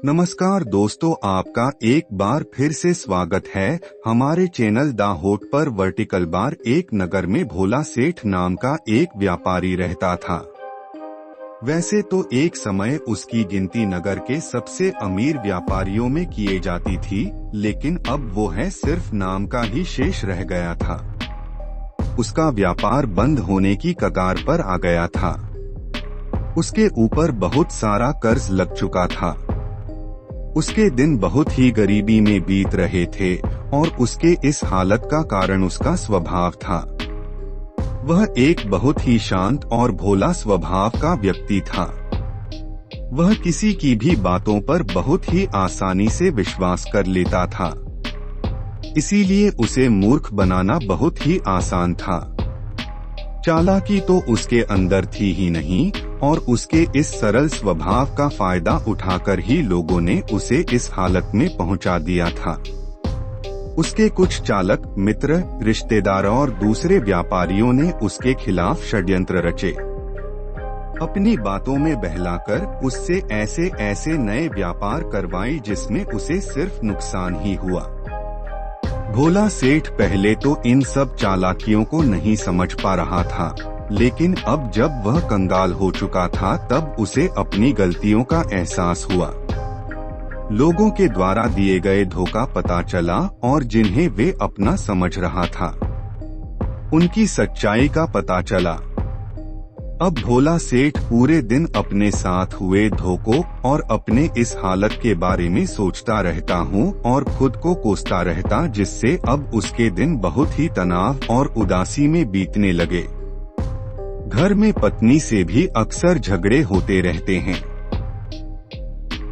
नमस्कार दोस्तों, आपका एक बार फिर से स्वागत है हमारे चैनल द होट पर। Vertical bar. एक नगर में भोला सेठ नाम का एक व्यापारी रहता था। वैसे तो एक समय उसकी गिनती नगर के सबसे अमीर व्यापारियों में किए जाती थी, लेकिन अब वो है सिर्फ नाम का ही शेष रह गया था। उसका व्यापार बंद होने की कगार पर आ गया था। उसके ऊपर बहुत सारा कर्ज लग चुका था। उसके दिन बहुत ही गरीबी में बीत रहे थे और उसके इस हालत का कारण उसका स्वभाव था। वह एक बहुत ही शांत और भोला स्वभाव का व्यक्ति था। वह किसी की भी बातों पर बहुत ही आसानी से विश्वास कर लेता था, इसीलिए उसे मूर्ख बनाना बहुत ही आसान था। चालाकी तो उसके अंदर थी ही नहीं, और उसके इस सरल स्वभाव का फायदा उठाकर ही लोगों ने उसे इस हालत में पहुंचा दिया था। उसके कुछ चालक मित्र, रिश्तेदार और दूसरे व्यापारियों ने उसके खिलाफ षड्यंत्र रचे। अपनी बातों में बहलाकर उससे ऐसे ऐसे नए व्यापार करवाई जिसमें उसे सिर्फ नुकसान ही हुआ। भोला सेठ पहले तो इन सब चालाकियों को नहीं समझ पा रहा था, लेकिन अब जब वह कंगाल हो चुका था तब उसे अपनी गलतियों का एहसास हुआ। लोगों के द्वारा दिए गए धोखा पता चला और जिन्हें वे अपना समझ रहा था, उनकी सच्चाई का पता चला। अब भोला सेठ पूरे दिन अपने साथ हुए धोखों और अपने इस हालत के बारे में सोचता रहता हूँ और खुद को कोसता रहता, जिससे अब उसके दिन बहुत ही तनाव और उदासी में बीतने लगे। घर में पत्नी से भी अक्सर झगड़े होते रहते हैं।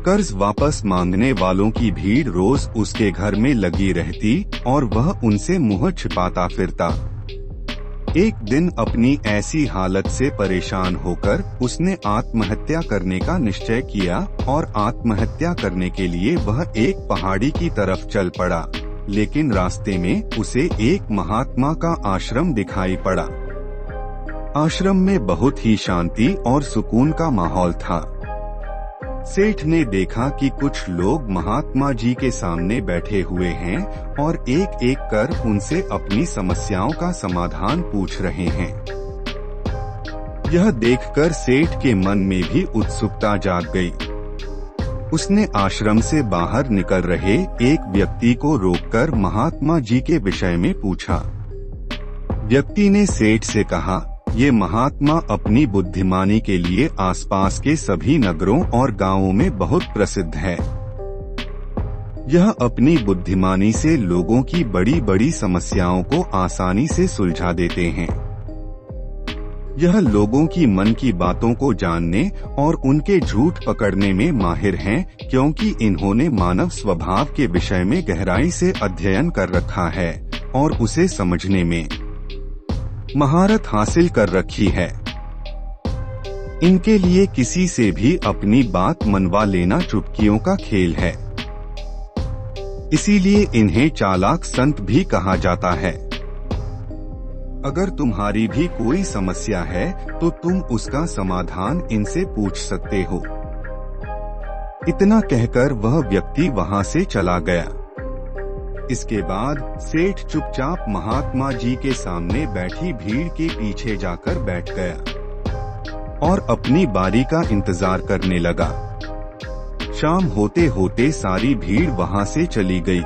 कर्ज वापस मांगने वालों की भीड़ रोज उसके घर में लगी रहती और वह उनसे मुंह छिपाता फिरता। एक दिन अपनी ऐसी हालत से परेशान होकर उसने आत्महत्या करने का निश्चय किया और आत्महत्या करने के लिए वह एक पहाड़ी की तरफ चल पड़ा। लेकिन रास्ते में उसे एक महात्मा का आश्रम दिखाई पड़ा। आश्रम में बहुत ही शांति और सुकून का माहौल था। सेठ ने देखा कि कुछ लोग महात्मा जी के सामने बैठे हुए हैं और एक एक कर उनसे अपनी समस्याओं का समाधान पूछ रहे हैं। यह देखकर सेठ के मन में भी उत्सुकता जाग गई। उसने आश्रम से बाहर निकल रहे एक व्यक्ति को रोककर महात्मा जी के विषय में पूछा। व्यक्ति ने सेठ से कहा, ये महात्मा अपनी बुद्धिमानी के लिए आसपास के सभी नगरों और गांवों में बहुत प्रसिद्ध है। यह अपनी बुद्धिमानी से लोगों की बड़ी बड़ी समस्याओं को आसानी से सुलझा देते हैं। यह लोगों की मन की बातों को जानने और उनके झूठ पकड़ने में माहिर हैं, क्योंकि इन्होंने मानव स्वभाव के विषय में गहराई से अध्ययन कर रखा है और उसे समझने में महारत हासिल कर रखी है। इनके लिए किसी से भी अपनी बात मनवा लेना चुटकियों का खेल है। इसीलिए इन्हें चालाक संत भी कहा जाता है। अगर तुम्हारी भी कोई समस्या है तो तुम उसका समाधान इनसे पूछ सकते हो। इतना कहकर वह व्यक्ति वहां से चला गया। इसके बाद सेठ चुपचाप महात्मा जी के सामने बैठी भीड़ के पीछे जाकर बैठ गया और अपनी बारी का इंतजार करने लगा। शाम होते होते सारी भीड़ वहां से चली गई।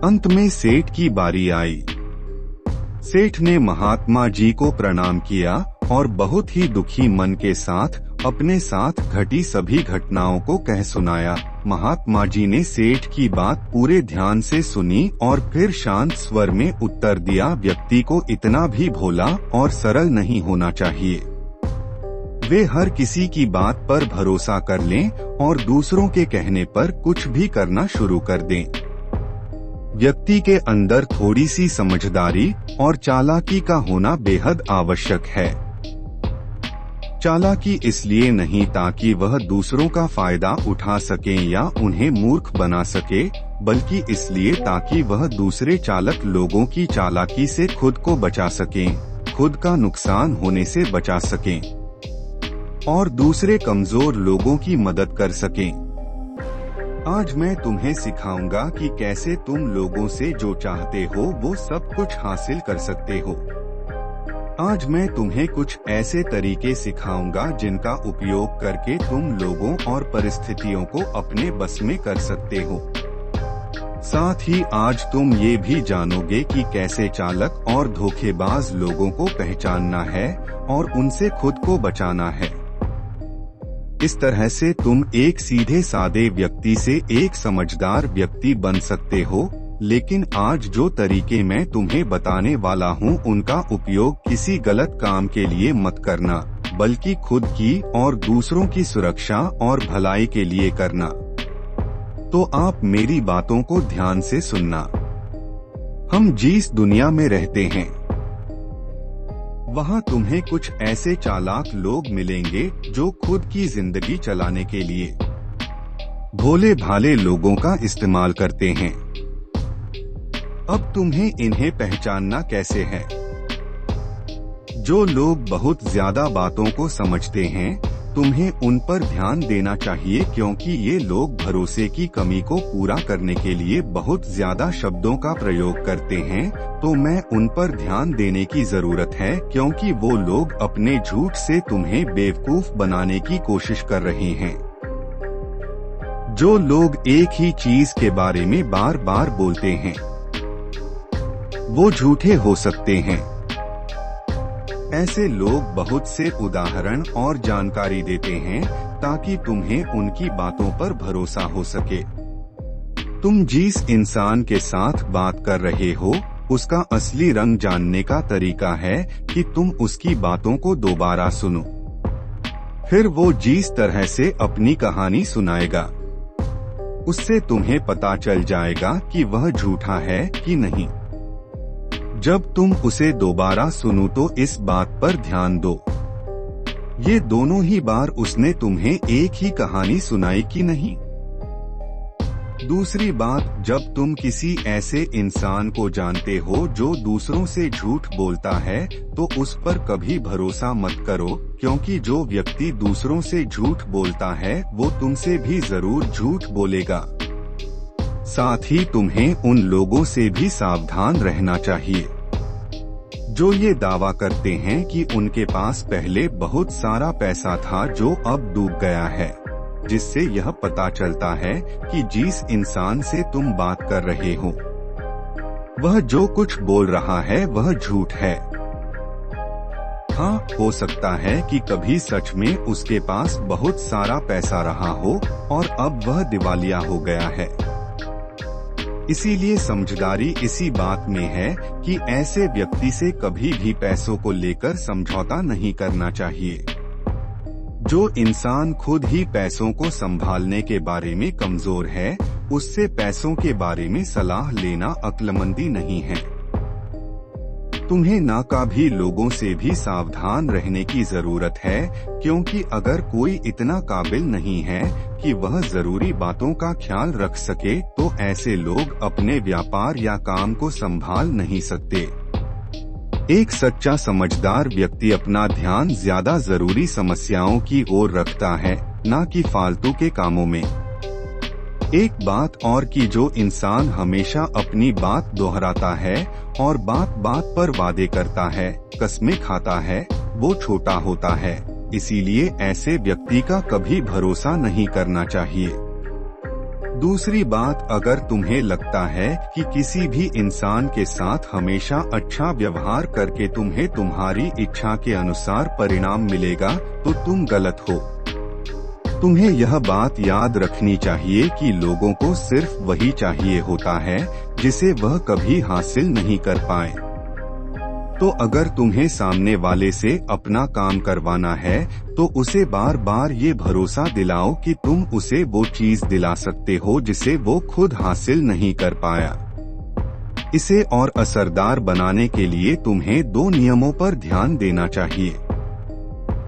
अंत में सेठ की बारी आई। सेठ ने महात्मा जी को प्रणाम किया और बहुत ही दुखी मन के साथ अपने साथ घटी सभी घटनाओं को कह सुनाया। महात्मा जी ने सेठ की बात पूरे ध्यान से सुनी और फिर शांत स्वर में उत्तर दिया, व्यक्ति को इतना भी भोला और सरल नहीं होना चाहिए। वे हर किसी की बात पर भरोसा कर लें और दूसरों के कहने पर कुछ भी करना शुरू कर दें। व्यक्ति के अंदर थोड़ी सी समझदारी और चालाकी का होना बेहद आवश्यक है। चालाकी इसलिए नहीं ताकि वह दूसरों का फायदा उठा सके या उन्हें मूर्ख बना सके, बल्कि इसलिए ताकि वह दूसरे चालक लोगों की चालाकी से खुद को बचा सकें, खुद का नुकसान होने से बचा सकें और दूसरे कमजोर लोगों की मदद कर सकें। आज मैं तुम्हें सिखाऊंगा कि कैसे तुम लोगों से जो चाहते हो वो सब कुछ हासिल कर सकते हो। आज मैं तुम्हें कुछ ऐसे तरीके सिखाऊंगा जिनका उपयोग करके तुम लोगों और परिस्थितियों को अपने बस में कर सकते हो। साथ ही आज तुम ये भी जानोगे कि कैसे चालक और धोखेबाज लोगों को पहचानना है और उनसे खुद को बचाना है। इस तरह से तुम एक सीधे सादे व्यक्ति से एक समझदार व्यक्ति बन सकते हो। लेकिन आज जो तरीके मैं तुम्हें बताने वाला हूँ उनका उपयोग किसी गलत काम के लिए मत करना, बल्कि खुद की और दूसरों की सुरक्षा और भलाई के लिए करना। तो आप मेरी बातों को ध्यान से सुनना। हम जिस दुनिया में रहते हैं वहाँ तुम्हें कुछ ऐसे चालाक लोग मिलेंगे जो खुद की जिंदगी चलाने के लिए भोले भाले लोगों का इस्तेमाल करते हैं। अब तुम्हें इन्हें पहचानना कैसे है? जो लोग बहुत ज्यादा बातों को समझते हैं, तुम्हें उन पर ध्यान देना चाहिए, क्योंकि ये लोग भरोसे की कमी को पूरा करने के लिए बहुत ज्यादा शब्दों का प्रयोग करते हैं। तो मैं उन पर ध्यान देने की जरूरत है, क्योंकि वो लोग अपने झूठ से तुम्हें बेवकूफ बनाने की कोशिश कर रहे हैं। जो लोग एक ही चीज के बारे में बार बार बोलते हैं वो झूठे हो सकते हैं। ऐसे लोग बहुत से उदाहरण और जानकारी देते हैं ताकि तुम्हें उनकी बातों पर भरोसा हो सके। तुम जिस इंसान के साथ बात कर रहे हो उसका असली रंग जानने का तरीका है कि तुम उसकी बातों को दोबारा सुनो। फिर वो जिस तरह से अपनी कहानी सुनाएगा उससे तुम्हें पता चल जाएगा कि वह झूठा है कि नहीं। जब तुम उसे दोबारा सुनो तो इस बात पर ध्यान दो, ये दोनों ही बार उसने तुम्हें एक ही कहानी सुनाई कि नहीं। दूसरी बात, जब तुम किसी ऐसे इंसान को जानते हो जो दूसरों से झूठ बोलता है तो उस पर कभी भरोसा मत करो, क्योंकि जो व्यक्ति दूसरों से झूठ बोलता है वो तुमसे भी जरूर झूठ बोलेगा। साथ ही तुम्हें उन लोगों से भी सावधान रहना चाहिए जो ये दावा करते हैं कि उनके पास पहले बहुत सारा पैसा था जो अब डूब गया है, जिससे यह पता चलता है कि जिस इंसान से तुम बात कर रहे हो वह जो कुछ बोल रहा है वह झूठ है। हाँ, हो सकता है कि कभी सच में उसके पास बहुत सारा पैसा रहा हो और अब वह दिवालिया हो गया है। इसीलिए समझदारी इसी बात में है कि ऐसे व्यक्ति से कभी भी पैसों को लेकर समझौता नहीं करना चाहिए। जो इंसान खुद ही पैसों को संभालने के बारे में कमजोर है, उससे पैसों के बारे में सलाह लेना अक्लमंदी नहीं है। तुम्हें नाकाबिल लोगों से भी सावधान रहने की जरूरत है, क्योंकि अगर कोई इतना काबिल नहीं है कि वह जरूरी बातों का ख्याल रख सके तो ऐसे लोग अपने व्यापार या काम को संभाल नहीं सकते। एक सच्चा समझदार व्यक्ति अपना ध्यान ज्यादा जरूरी समस्याओं की ओर रखता है, न कि फालतू के कामों में। एक बात और कि जो इंसान हमेशा अपनी बात दोहराता है और बात बात पर वादे करता है, कस्में खाता है, वो छोटा होता है। इसीलिए ऐसे व्यक्ति का कभी भरोसा नहीं करना चाहिए। दूसरी बात, अगर तुम्हें लगता है कि किसी भी इंसान के साथ हमेशा अच्छा व्यवहार करके तुम्हें तुम्हारी इच्छा के अनुसार परिणाम मिलेगा तो तुम गलत हो। तुम्हें यह बात याद रखनी चाहिए कि लोगों को सिर्फ वही चाहिए होता है जिसे वह कभी हासिल नहीं कर पाए। तो अगर तुम्हें सामने वाले से अपना काम करवाना है तो उसे बार बार ये भरोसा दिलाओ कि तुम उसे वो चीज दिला सकते हो जिसे वो खुद हासिल नहीं कर पाया। इसे और असरदार बनाने के लिए तुम्हें 2 नियमों पर ध्यान देना चाहिए।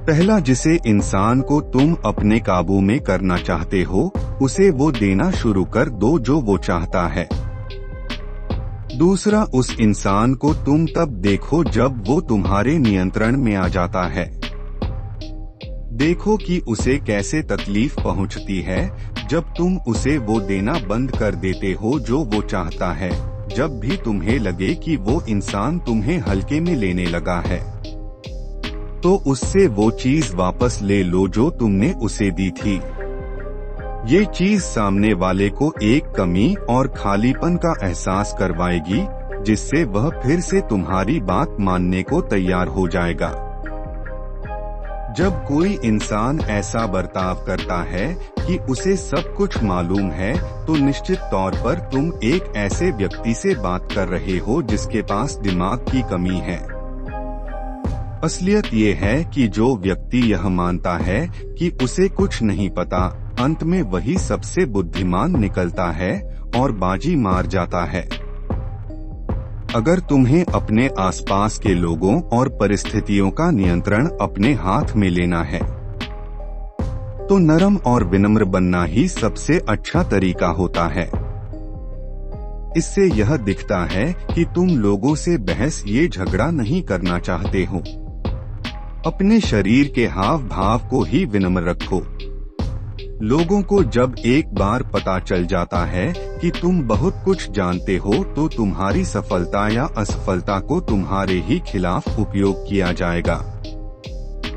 पहला, जिसे इंसान को तुम अपने काबू में करना चाहते हो उसे वो देना शुरू कर दो जो वो चाहता है। दूसरा, उस इंसान को तुम तब देखो जब वो तुम्हारे नियंत्रण में आ जाता है। देखो कि उसे कैसे तकलीफ पहुंचती है जब तुम उसे वो देना बंद कर देते हो जो वो चाहता है, जब भी तुम्हें लगे कि वो इंसान तुम्हें हल्के में लेने लगा है, तो उससे वो चीज वापस ले लो जो तुमने उसे दी थी। ये चीज सामने वाले को एक कमी और खालीपन का एहसास करवाएगी, जिससे वह फिर से तुम्हारी बात मानने को तैयार हो जाएगा। जब कोई इंसान ऐसा बर्ताव करता है कि उसे सब कुछ मालूम है, तो निश्चित तौर पर तुम एक ऐसे व्यक्ति से बात कर रहे हो जिसके पास दिमाग की कमी है। असलियत ये है कि जो व्यक्ति यह मानता है कि उसे कुछ नहीं पता, अंत में वही सबसे बुद्धिमान निकलता है और बाजी मार जाता है। अगर तुम्हें अपने आसपास के लोगों और परिस्थितियों का नियंत्रण अपने हाथ में लेना है, तो नरम और विनम्र बनना ही सबसे अच्छा तरीका होता है। इससे यह दिखता है कि तुम लोगों से बहस ये झगड़ा नहीं करना चाहते हो। अपने शरीर के हाव भाव को ही विनम्र रखो। लोगों को जब एक बार पता चल जाता है कि तुम बहुत कुछ जानते हो, तो तुम्हारी सफलता या असफलता को तुम्हारे ही खिलाफ उपयोग किया जाएगा।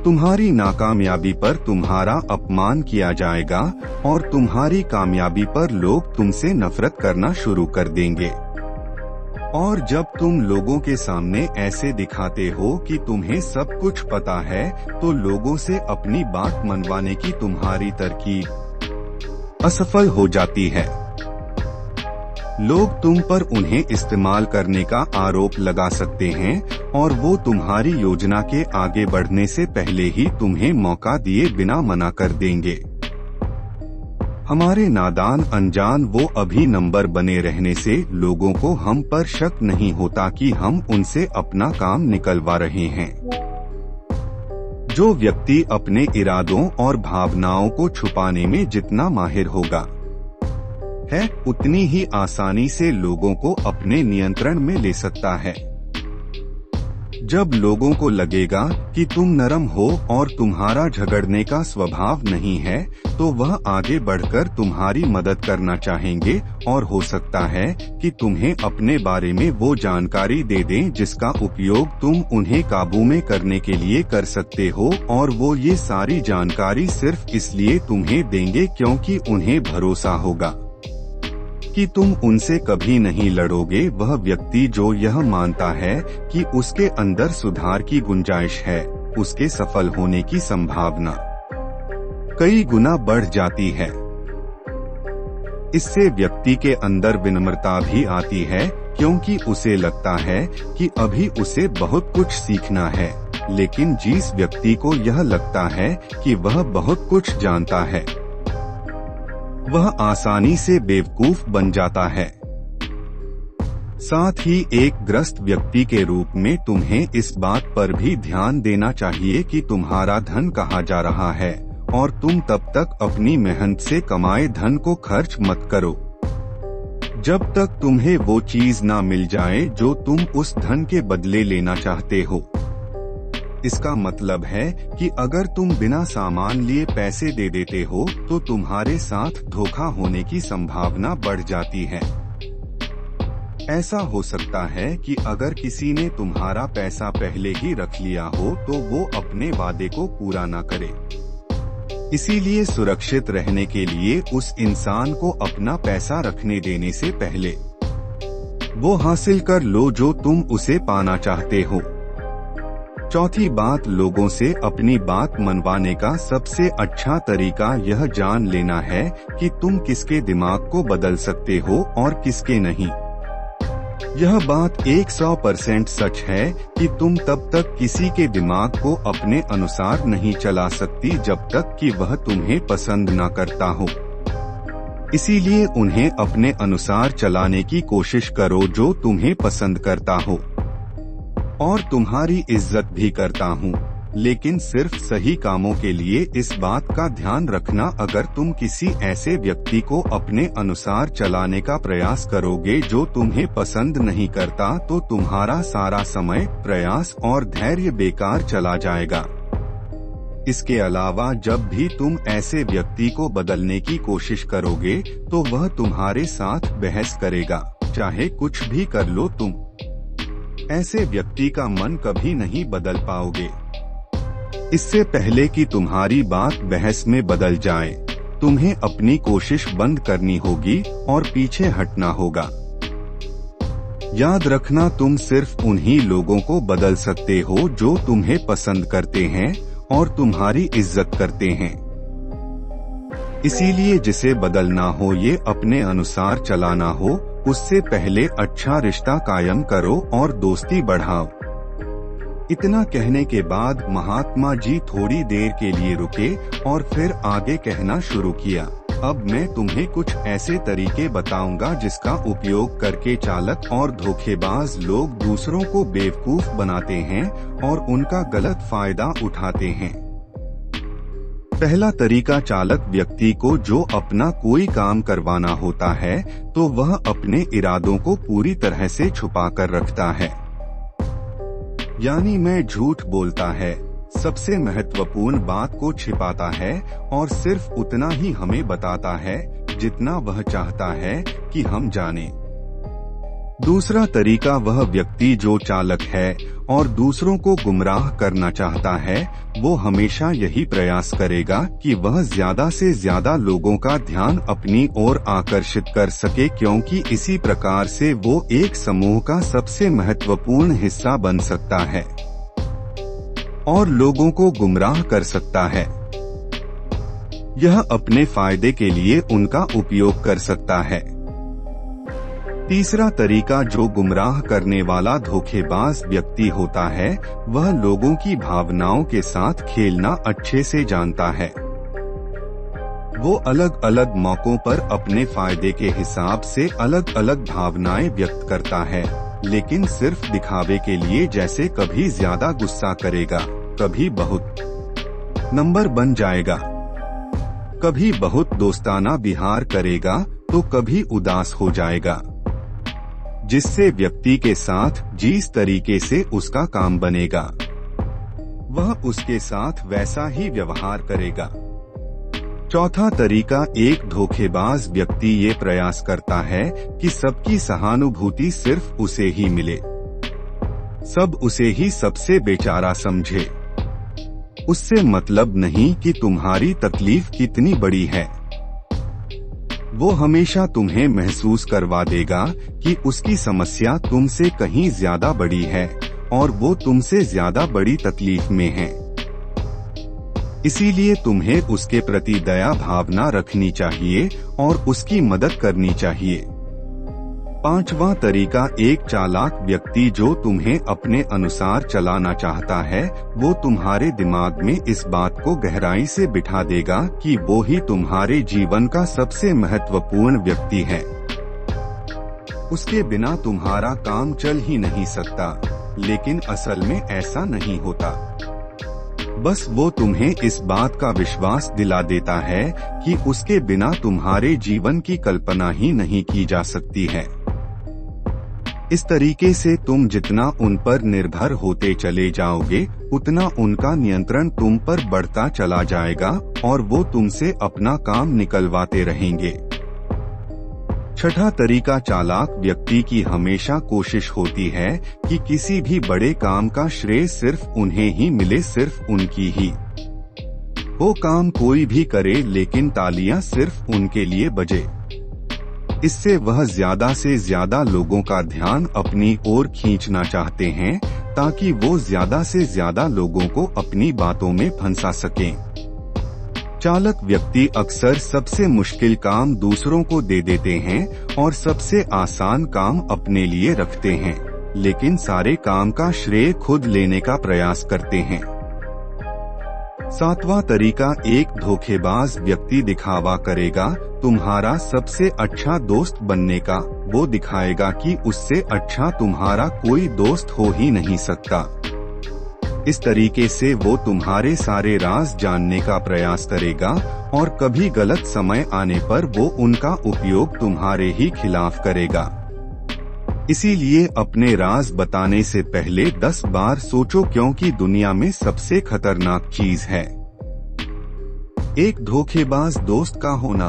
तुम्हारी नाकामयाबी पर तुम्हारा अपमान किया जाएगा और तुम्हारी कामयाबी पर लोग तुमसे नफरत करना शुरू कर देंगे। और जब तुम लोगों के सामने ऐसे दिखाते हो कि तुम्हें सब कुछ पता है, तो लोगों से अपनी बात मनवाने की तुम्हारी तरकीब असफल हो जाती है। लोग तुम पर उन्हें इस्तेमाल करने का आरोप लगा सकते हैं और वो तुम्हारी योजना के आगे बढ़ने से पहले ही तुम्हें मौका दिए बिना मना कर देंगे। हमारे नादान अनजान वो अभी नंबर बने रहने से लोगों को हम पर शक नहीं होता कि हम उनसे अपना काम निकलवा रहे हैं। जो व्यक्ति अपने इरादों और भावनाओं को छुपाने में जितना माहिर होगा है, उतनी ही आसानी से लोगों को अपने नियंत्रण में ले सकता है। जब लोगों को लगेगा कि तुम नरम हो और तुम्हारा झगड़ने का स्वभाव नहीं है, तो वह आगे बढ़कर तुम्हारी मदद करना चाहेंगे और हो सकता है कि तुम्हें अपने बारे में वो जानकारी दे दें जिसका उपयोग तुम उन्हें काबू में करने के लिए कर सकते हो, और वो ये सारी जानकारी सिर्फ इसलिए तुम्हें देंगे क्योंकि उन्हें भरोसा होगा कि तुम उनसे कभी नहीं लड़ोगे। वह व्यक्ति जो यह मानता है कि उसके अंदर सुधार की गुंजाइश है, उसके सफल होने की संभावना कई गुना बढ़ जाती है। इससे व्यक्ति के अंदर विनम्रता भी आती है, क्योंकि उसे लगता है कि अभी उसे बहुत कुछ सीखना है, लेकिन जिस व्यक्ति को यह लगता है कि वह बहुत कुछ जानता है, वह आसानी से बेवकूफ बन जाता है। साथ ही एक ग्रस्त व्यक्ति के रूप में तुम्हें इस बात पर भी ध्यान देना चाहिए कि तुम्हारा धन कहाँ जा रहा है, और तुम तब तक अपनी मेहनत से कमाए धन को खर्च मत करो जब तक तुम्हें वो चीज ना मिल जाए जो तुम उस धन के बदले लेना चाहते हो। इसका मतलब है कि अगर तुम बिना सामान लिए पैसे दे देते हो, तो तुम्हारे साथ धोखा होने की संभावना बढ़ जाती है। ऐसा हो सकता है कि अगर किसी ने तुम्हारा पैसा पहले ही रख लिया हो, तो वो अपने वादे को पूरा ना करे। इसीलिए सुरक्षित रहने के लिए उस इंसान को अपना पैसा रखने देने से पहले वो हासिल कर लो जो तुम उसे पाना चाहते हो। चौथी बात, लोगों से अपनी बात मनवाने का सबसे अच्छा तरीका यह जान लेना है कि तुम किसके दिमाग को बदल सकते हो और किसके नहीं। यह बात 100% सच है कि तुम तब तक किसी के दिमाग को अपने अनुसार नहीं चला सकती जब तक कि वह तुम्हें पसंद न करता हो। इसीलिए उन्हें अपने अनुसार चलाने की कोशिश करो जो तुम्हें पसंद करता हो और तुम्हारी इज्जत भी करता हूँ, लेकिन सिर्फ सही कामों के लिए। इस बात का ध्यान रखना, अगर तुम किसी ऐसे व्यक्ति को अपने अनुसार चलाने का प्रयास करोगे जो तुम्हें पसंद नहीं करता, तो तुम्हारा सारा समय, प्रयास और धैर्य बेकार चला जाएगा। इसके अलावा जब भी तुम ऐसे व्यक्ति को बदलने की कोशिश करोगे तो वह तुम्हारे साथ बहस करेगा, चाहे कुछ भी कर लो तुम। ऐसे व्यक्ति का मन कभी नहीं बदल पाओगे। इससे पहले कि तुम्हारी बात बहस में बदल जाए, तुम्हें अपनी कोशिश बंद करनी होगी और पीछे हटना होगा। याद रखना, तुम सिर्फ उन्हीं लोगों को बदल सकते हो जो तुम्हें पसंद करते हैं और तुम्हारी इज्जत करते हैं। इसीलिए जिसे बदलना हो ये अपने अनुसार चलाना हो, उससे पहले अच्छा रिश्ता कायम करो और दोस्ती बढ़ाओ। इतना कहने के बाद महात्मा जी थोड़ी देर के लिए रुके और फिर आगे कहना शुरू किया। अब मैं तुम्हें कुछ ऐसे तरीके बताऊंगा जिसका उपयोग करके चालक और धोखेबाज लोग दूसरों को बेवकूफ बनाते हैं और उनका गलत फायदा उठाते हैं। पहला तरीका, चालक व्यक्ति को जो अपना कोई काम करवाना होता है तो वह अपने इरादों को पूरी तरह से छुपा कर रखता है। यानी मैं झूठ बोलता है, सबसे महत्वपूर्ण बात को छिपाता है और सिर्फ उतना ही हमें बताता है जितना वह चाहता है कि हम जाने। दूसरा तरीका, वह व्यक्ति जो चालक है और दूसरों को गुमराह करना चाहता है, वो हमेशा यही प्रयास करेगा कि वह ज्यादा से ज्यादा लोगों का ध्यान अपनी ओर आकर्षित कर सके, क्योंकि इसी प्रकार से वो एक समूह का सबसे महत्वपूर्ण हिस्सा बन सकता है और लोगों को गुमराह कर सकता है। यह अपने फायदे के लिए उनका उपयोग कर सकता है। तीसरा तरीका, जो गुमराह करने वाला धोखेबाज व्यक्ति होता है, वह लोगों की भावनाओं के साथ खेलना अच्छे से जानता है। वो अलग अलग मौकों पर अपने फायदे के हिसाब से अलग अलग भावनाएं व्यक्त करता है, लेकिन सिर्फ दिखावे के लिए, जैसे कभी ज्यादा गुस्सा करेगा, कभी बहुत नंबर बन जाएगा, कभी बहुत दोस्ताना व्यवहार करेगा तो कभी उदास हो जाएगा, जिससे व्यक्ति के साथ जिस तरीके से उसका काम बनेगा वह उसके साथ वैसा ही व्यवहार करेगा। चौथा तरीका, एक धोखेबाज व्यक्ति ये प्रयास करता है कि सबकी सहानुभूति सिर्फ उसे ही मिले, सब उसे ही सबसे बेचारा समझे। उससे मतलब नहीं कि तुम्हारी तकलीफ कितनी बड़ी है। वो हमेशा तुम्हें महसूस करवा देगा कि उसकी समस्या तुमसे कहीं ज्यादा बड़ी है और वो तुमसे ज्यादा बड़ी तकलीफ में है। इसीलिए तुम्हें उसके प्रति दया भावना रखनी चाहिए और उसकी मदद करनी चाहिए। पांचवा तरीका, एक चालाक व्यक्ति जो तुम्हें अपने अनुसार चलाना चाहता है, वो तुम्हारे दिमाग में इस बात को गहराई से बिठा देगा कि वो ही तुम्हारे जीवन का सबसे महत्वपूर्ण व्यक्ति है। उसके बिना तुम्हारा काम चल ही नहीं सकता, लेकिन असल में ऐसा नहीं होता। बस वो तुम्हें इस बात का विश्वास दिला देता है कि उसके बिना तुम्हारे जीवन की कल्पना ही नहीं की जा सकती है। इस तरीके से तुम जितना उन पर निर्भर होते चले जाओगे, उतना उनका नियंत्रण तुम पर बढ़ता चला जाएगा और वो तुमसे अपना काम निकलवाते रहेंगे। छठा तरीका, चालाक व्यक्ति की हमेशा कोशिश होती है कि किसी भी बड़े काम का श्रेय सिर्फ उन्हें ही मिले, सिर्फ उनकी ही। वो काम कोई भी करे लेकिन तालियां सिर्फ उनके लिए बजे। इससे वह ज्यादा से ज्यादा लोगों का ध्यान अपनी ओर खींचना चाहते हैं ताकि वो ज्यादा से ज्यादा लोगों को अपनी बातों में फंसा सकें। चालक व्यक्ति अक्सर सबसे मुश्किल काम दूसरों को दे देते हैं और सबसे आसान काम अपने लिए रखते हैं, लेकिन सारे काम का श्रेय खुद लेने का प्रयास करते हैं। सातवां तरीका, एक धोखेबाज व्यक्ति दिखावा करेगा तुम्हारा सबसे अच्छा दोस्त बनने का। वो दिखाएगा कि उससे अच्छा तुम्हारा कोई दोस्त हो ही नहीं सकता। इस तरीके से वो तुम्हारे सारे राज जानने का प्रयास करेगा और कभी गलत समय आने पर वो उनका उपयोग तुम्हारे ही खिलाफ करेगा। इसीलिए अपने राज बताने से पहले 10 बार सोचो, क्योंकि दुनिया में सबसे खतरनाक चीज है एक धोखेबाज दोस्त का होना।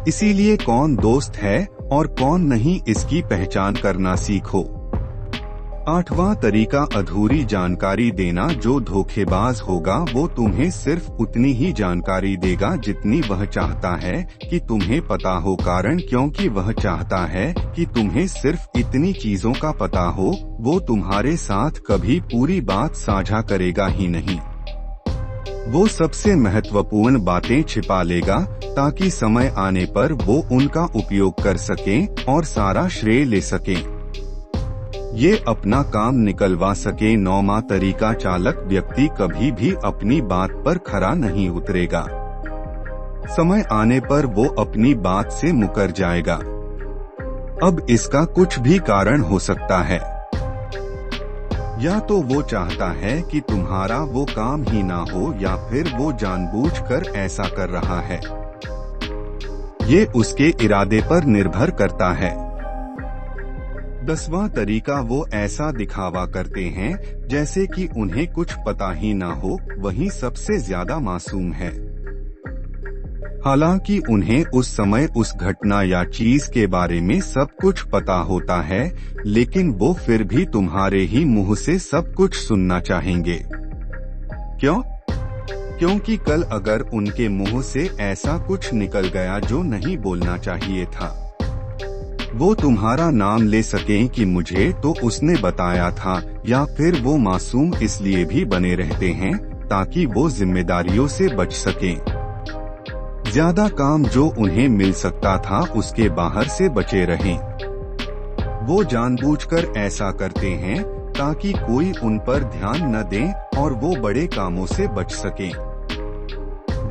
इसीलिए कौन दोस्त है और कौन नहीं, इसकी पहचान करना सीखो। 8वां तरीका, अधूरी जानकारी देना। जो धोखेबाज होगा वो तुम्हें सिर्फ उतनी ही जानकारी देगा जितनी वह चाहता है कि तुम्हें पता हो। कारण क्योंकि वह चाहता है कि तुम्हें सिर्फ इतनी चीजों का पता हो। वो तुम्हारे साथ कभी पूरी बात साझा करेगा ही नहीं। वो सबसे महत्वपूर्ण बातें छिपा लेगा ताकि समय आने पर वो उनका उपयोग कर सकें और सारा श्रेय ले सकें। ये अपना काम निकलवा सके। 9वां तरीका, चालाक व्यक्ति कभी भी अपनी बात पर खरा नहीं उतरेगा। समय आने पर वो अपनी बात से मुकर जाएगा। अब इसका कुछ भी कारण हो सकता है। या तो वो चाहता है कि तुम्हारा वो काम ही ना हो, या फिर वो जानबूझकर ऐसा कर रहा है। ये उसके इरादे पर निर्भर करता है। 10वां तरीका, वो ऐसा दिखावा करते हैं जैसे कि उन्हें कुछ पता ही ना हो। वही सबसे ज्यादा मासूम है। हालांकि उन्हें उस समय उस घटना या चीज के बारे में सब कुछ पता होता है, लेकिन वो फिर भी तुम्हारे ही मुंह से सब कुछ सुनना चाहेंगे। क्यों? क्योंकि कल अगर उनके मुंह से ऐसा कुछ निकल गया जो नहीं बोलना चाहिए था, वो तुम्हारा नाम ले सकें कि मुझे तो उसने बताया था, या फिर वो मासूम इसलिए भी बने रहते हैं ताकि वो जिम्मेदारियों से बच सकें। ज्यादा काम जो उन्हें मिल सकता था उसके बाहर से बचे रहें। वो जानबूझकर ऐसा करते हैं ताकि कोई उन पर ध्यान न दे और वो बड़े कामों से बच सकें।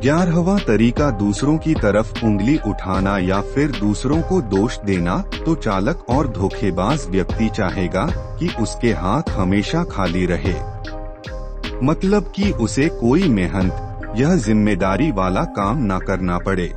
11वां तरीका, दूसरों की तरफ उंगली उठाना या फिर दूसरों को दोष देना। तो चालाक और धोखेबाज व्यक्ति चाहेगा कि उसके हाथ हमेशा खाली रहे, मतलब कि उसे कोई मेहनत यह जिम्मेदारी वाला काम ना करना पड़े।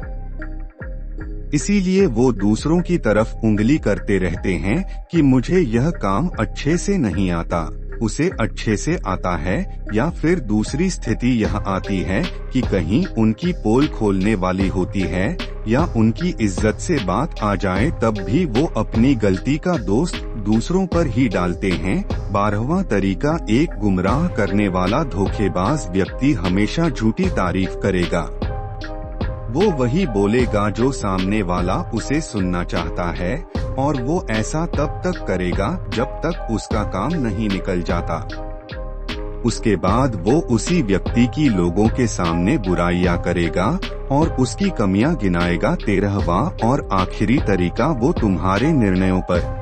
इसीलिए वो दूसरों की तरफ उंगली करते रहते हैं कि मुझे यह काम अच्छे से नहीं आता, उसे अच्छे से आता है। या फिर दूसरी स्थिति यह आती है कि कहीं उनकी पोल खोलने वाली होती है या उनकी इज्जत से बात आ जाए, तब भी वो अपनी गलती का दोष दूसरों पर ही डालते हैं। 12वां तरीका, एक गुमराह करने वाला धोखेबाज व्यक्ति हमेशा झूठी तारीफ करेगा। वो वही बोलेगा जो सामने वाला उसे सुनना चाहता है, और वो ऐसा तब तक करेगा जब तक उसका काम नहीं निकल जाता। उसके बाद वो उसी व्यक्ति की लोगों के सामने बुराइयां करेगा और उसकी कमियां गिनाएगा। 13वां और आखिरी तरीका, वो तुम्हारे निर्णयों पर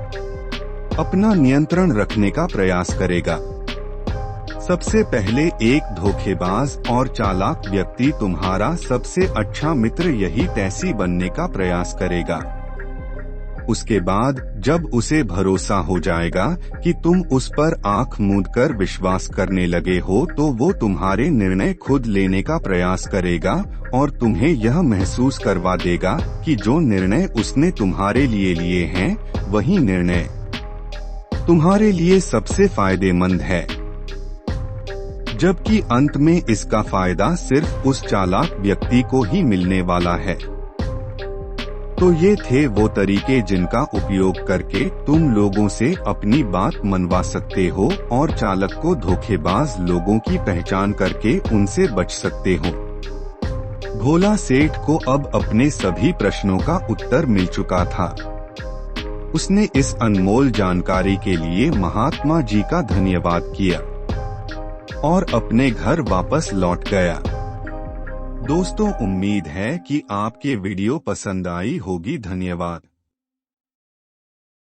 अपना नियंत्रण रखने का प्रयास करेगा। सबसे पहले एक धोखेबाज और चालाक व्यक्ति तुम्हारा सबसे अच्छा मित्र यही तैसी बनने का प्रयास करेगा। उसके बाद जब उसे भरोसा हो जाएगा कि तुम उस पर आंख मूंदकर विश्वास करने लगे हो, तो वो तुम्हारे निर्णय खुद लेने का प्रयास करेगा और तुम्हें यह महसूस करवा देगा कि जो निर्णय उसने तुम्हारे लिए लिए हैं, वही निर्णय तुम्हारे लिए सबसे फायदेमंद है। जबकि अंत में इसका फायदा सिर्फ उस चालाक व्यक्ति को ही मिलने वाला है। तो ये थे वो तरीके जिनका उपयोग करके तुम लोगों से अपनी बात मनवा सकते हो और चालाक को धोखेबाज लोगों की पहचान करके उनसे बच सकते हो। भोला सेठ को अब अपने सभी प्रश्नों का उत्तर मिल चुका था। उसने इस अनमोल जानकारी के लिए महात्मा जी का धन्यवाद किया और अपने घर वापस लौट गया। दोस्तों, उम्मीद है कि आपके वीडियो पसंद आई होगी। धन्यवाद।